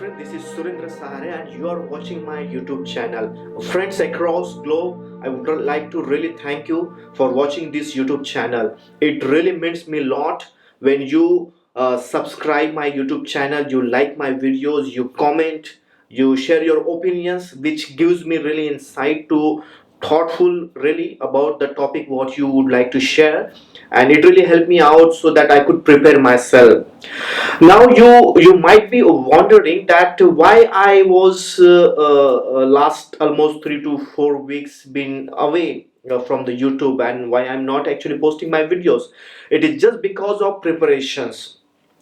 friend, this is Surendra Sahare and you are watching my YouTube channel. Friends across globe, I would like to really thank you for watching this YouTube channel. It really means me a lot when you subscribe my YouTube channel, you like my videos, you comment, you share your opinions, which gives me really insight to thoughtful really about the topic what you would like to share, and it really helped me out so that I could prepare myself. Now you might be wondering that why I was last almost 3 to 4 weeks been away from the YouTube, and why I'm not actually posting my videos. It is just because of preparations.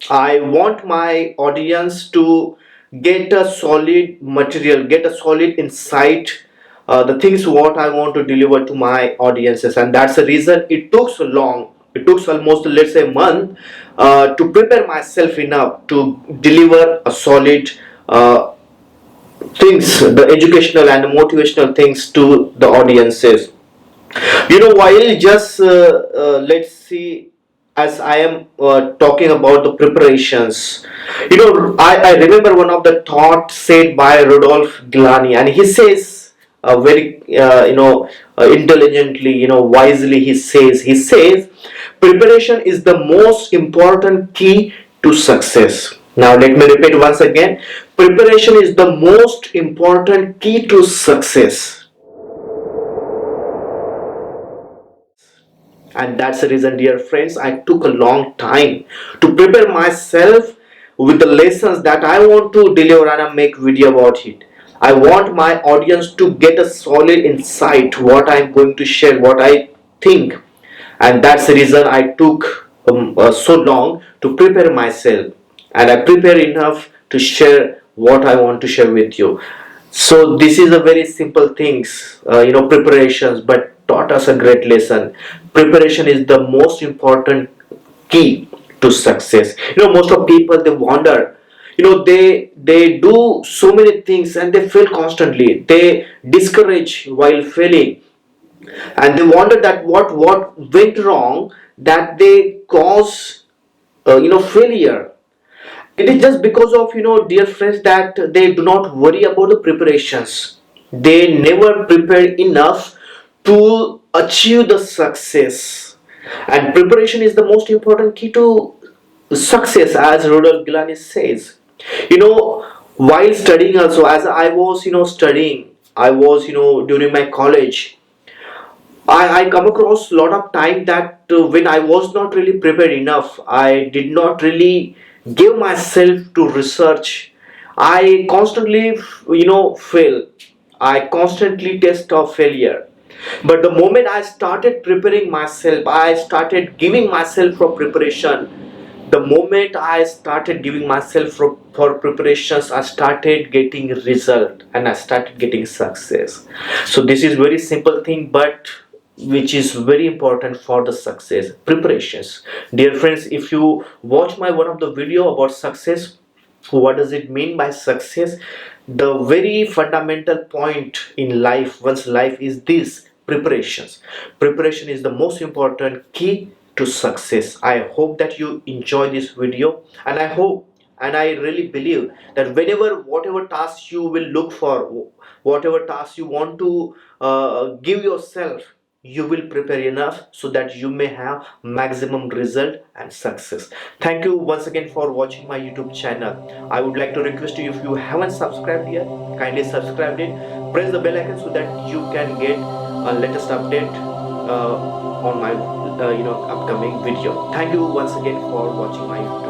I want my audience to get a solid material, get a solid insight, the things what I want to deliver to my audiences, and that's the reason it took so long. It took almost, let's say, a month to prepare myself enough to deliver a solid things, the educational and motivational things to the audiences. While just let's see, as I am talking about the preparations, I remember one of the thoughts said by Rudolf Giuliani, and he says very intelligently, wisely, he says preparation is the most important key to success. Now let me repeat once again: preparation is the most important key to success. And that's the reason, dear friends, I took a long time to prepare myself with the lessons that I want to deliver, and I make video about it. I want my audience to get a solid insight what I'm going to share, what I think. And that's the reason I took so long to prepare myself, and I prepare enough to share what I want to share with you. So this is a very simple things, preparations, but taught us a great lesson. Preparation is the most important key to success. Most of people, they wonder, they do so many things and they fail constantly. They discourage while failing, and they wonder that what went wrong, that they cause failure. It is just because of, dear friends, that they do not worry about the preparations. They never prepare enough to achieve the success. And preparation is the most important key to success, as Rudolf Giuliani says. While studying also, as I was studying, I was during my college, I come across a lot of time that when I was not really prepared enough, I did not really give myself to research. I constantly, fail. I constantly test of failure. But the moment I started preparing myself, I started giving myself for preparation. The moment I started giving myself for preparations, I started getting result and I started getting success. So this is very simple thing, but which is very important for the success: preparations. Dear friends, if you watch my one of the video about success, what does it mean by success, the very fundamental point in life, one's life, is this: preparations. Preparation is the most important key to success. I hope that you enjoy this video, and I hope and I really believe that whenever, whatever task you will look for, whatever task you want to give yourself, you will prepare enough so that you may have maximum result and success. Thank you once again for watching my YouTube channel. I would like to request you, if you haven't subscribed yet, kindly subscribe it, press the bell icon so that you can get a latest update on my upcoming video. Thank you once again for watching my YouTube